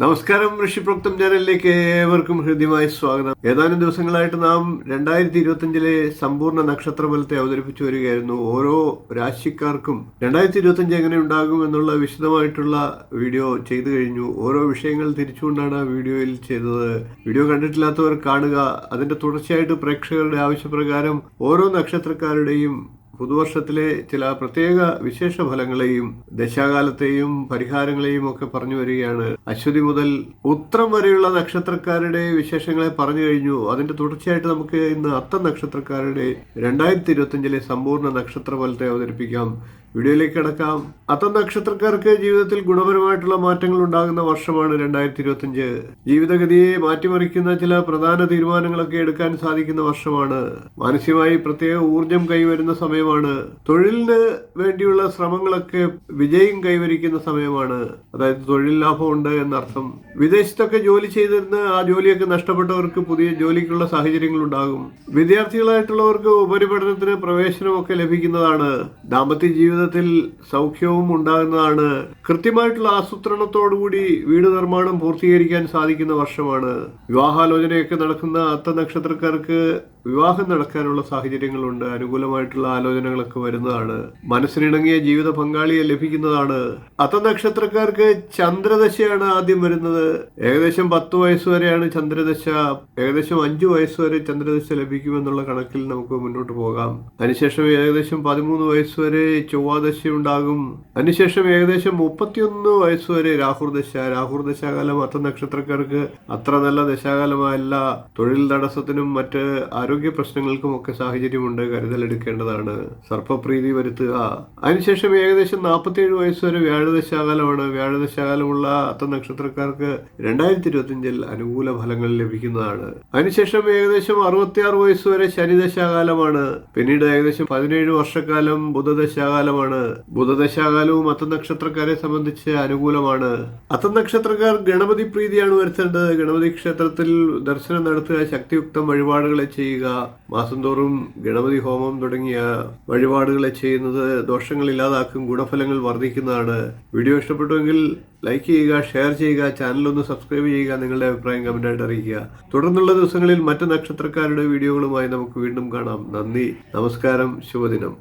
നമസ്കാരം. ഋഷിപ്രോക്തം ചാനലിലേക്ക് ഏവർക്കും ഹൃദ്യമായ സ്വാഗതം. ഏതാനും ദിവസങ്ങളായിട്ട് നാം 2025 സമ്പൂർണ്ണ നക്ഷത്രഫലത്തെ അവതരിപ്പിച്ചു വരികയായിരുന്നു. ഓരോ രാശിക്കാർക്കും 2025 എങ്ങനെ ഉണ്ടാകും എന്നുള്ള വിശദമായിട്ടുള്ള വീഡിയോ ചെയ്തു കഴിഞ്ഞു. ഓരോ വിഷയങ്ങൾ തിരിച്ചുകൊണ്ടാണ് ആ വീഡിയോയിൽ ചെയ്തത്. വീഡിയോ കണ്ടിട്ടില്ലാത്തവർ കാണുക. അതിന്റെ തുടർച്ചയായിട്ട് പ്രേക്ഷകരുടെ ആവശ്യപ്രകാരം ഓരോ നക്ഷത്രക്കാരുടെയും പുതുവർഷത്തിലെ ചില പ്രത്യേക വിശേഷ ഫലങ്ങളെയും ദശാകാലത്തെയും പരിഹാരങ്ങളെയും ഒക്കെ പറഞ്ഞു വരികയാണ്. അശ്വതി മുതൽ ഉത്രം വരെയുള്ള നക്ഷത്രക്കാരുടെ വിശേഷങ്ങളെ പറഞ്ഞു കഴിഞ്ഞു. അതിന്റെ തുടർച്ചയായിട്ട് നമുക്ക് ഇന്ന് അത്തം നക്ഷത്രക്കാരുടെ 2025 സമ്പൂർണ്ണ നക്ഷത്രഫലത്തെ അവതരിപ്പിക്കാം. വീഡിയോയിലേക്ക് കിടക്കാം. അത്തം നക്ഷത്രക്കാർക്ക് ജീവിതത്തിൽ ഗുണപരമായിട്ടുള്ള മാറ്റങ്ങൾ ഉണ്ടാകുന്ന വർഷമാണ് 2025. ജീവിതഗതിയെ മാറ്റിമറിക്കുന്ന ചില പ്രധാന തീരുമാനങ്ങളൊക്കെ എടുക്കാൻ സാധിക്കുന്ന വർഷമാണ്. മാനസികമായി പ്രത്യേക ഊർജം കൈവരുന്ന സമയമാണ്. തൊഴിലിന് വേണ്ടിയുള്ള ശ്രമങ്ങളൊക്കെ വിജയം കൈവരിക്കുന്ന സമയമാണ്. അതായത് തൊഴിൽ ലാഭമുണ്ട് എന്നർത്ഥം. വിദേശത്തൊക്കെ ജോലി ചെയ്തിരുന്ന ആ ജോലിയൊക്കെ നഷ്ടപ്പെട്ടവർക്ക് പുതിയ ജോലിക്കുള്ള സാഹചര്യങ്ങൾ ഉണ്ടാകും. വിദ്യാർത്ഥികളായിട്ടുള്ളവർക്ക് ഉപരിപഠനത്തിന് പ്രവേശനമൊക്കെ ലഭിക്കുന്നതാണ്. ദാമ്പത്യ ജീവിതത്തിൽ സൗഖ്യവും ഉണ്ടാകുന്നതാണ്. കൃത്യമായിട്ടുള്ള ആസൂത്രണത്തോടുകൂടി വീട് നിർമ്മാണം പൂർത്തീകരിക്കാൻ സാധിക്കുന്ന വർഷമാണ്. വിവാഹാലോചനയൊക്കെ നടക്കുന്ന അത്ത നക്ഷത്രക്കാർക്ക് വിവാഹം നടക്കാനുള്ള സാഹചര്യങ്ങളുണ്ട്. അനുകൂലമായിട്ടുള്ള ആലോചനകളൊക്കെ വരുന്നതാണ്. മനസ്സിനിണങ്ങിയ ജീവിത പങ്കാളിയെ ലഭിക്കുന്നതാണ്. അത്ത നക്ഷത്രക്കാർക്ക് ചന്ദ്രദശയാണ് ആദ്യം വരുന്നത്. ഏകദേശം 10 വയസ്സ് വരെയാണ് ചന്ദ്രദശ. ഏകദേശം 5 വയസ്സ് വരെ ചന്ദ്രദശ ലഭിക്കുമെന്നുള്ള കണക്കിൽ നമുക്ക് മുന്നോട്ട് പോകാം. അതിനുശേഷം ഏകദേശം 13 വയസ്സ് വരെ ചൊവ്വാദശ ഉണ്ടാകും. അതിനുശേഷം ഏകദേശം 31 വയസ്സ് വരെ രാഹുർദശ. രാഹുർദശാകാലം അത്ത നക്ഷത്രക്കാർക്ക് അത്ര നല്ല ദശാകാലമല്ല. തൊഴിൽ തടസ്സത്തിനും മറ്റ് ആരോഗ്യ പ്രശ്നങ്ങൾക്കുമൊക്കെ സാഹചര്യമുണ്ട്. കരുതലെടുക്കേണ്ടതാണ്. സർപ്പപ്രീതി വരുത്തുക. അതിനുശേഷം ഏകദേശം 47 വയസ്സ് വരെ വ്യാഴദശാകാലമാണ്. വ്യാഴദശാകാലമുള്ള അത്ത നക്ഷത്രക്കാർക്ക് 2025 അനുകൂല ഫലങ്ങൾ ലഭിക്കുന്നതാണ്. അതിനുശേഷം ഏകദേശം 66 വയസ്സ് വരെ ശനിദശാകാലമാണ്. പിന്നീട് ഏകദേശം 17 വർഷക്കാലം ബുധദശാകാലമാണ്. ബുധദശാകാലവും അത്ത നക്ഷത്രക്കാരെ സംബന്ധിച്ച് അനുകൂലമാണ്. അത്ത നക്ഷത്രക്കാർ ഗണപതി പ്രീതിയാണ് വരുത്തേണ്ടത്. ഗണപതി ക്ഷേത്രത്തിൽ ദർശനം നടത്തുക, ശക്തിയുക്തം വഴിപാടുകളെ ചെയ്യുക. മാസം തോറും ഗണപതി ഹോമം തുടങ്ങിയ വഴിപാടുകളെ ചെയ്യുന്നത് ദോഷങ്ങൾ ഇല്ലാതാക്കും. ഗുണഫലങ്ങൾ വർദ്ധിക്കുന്നതാണ്. വീഡിയോ ഇഷ്ടപ്പെട്ടുവെങ്കിൽ ലൈക്ക് ചെയ്യുക, ഷെയർ ചെയ്യുക, ചാനലൊന്ന് സബ്സ്ക്രൈബ് ചെയ്യുക. നിങ്ങളുടെ അഭിപ്രായം കമന്റായിട്ട് അറിയിക്കുക. തുടർന്നുള്ള ദിവസങ്ങളിൽ മറ്റ് നക്ഷത്രക്കാരുടെ വീഡിയോകളുമായി നമുക്ക് വീണ്ടും കാണാം. നന്ദി, നമസ്കാരം, ശുഭദിനം.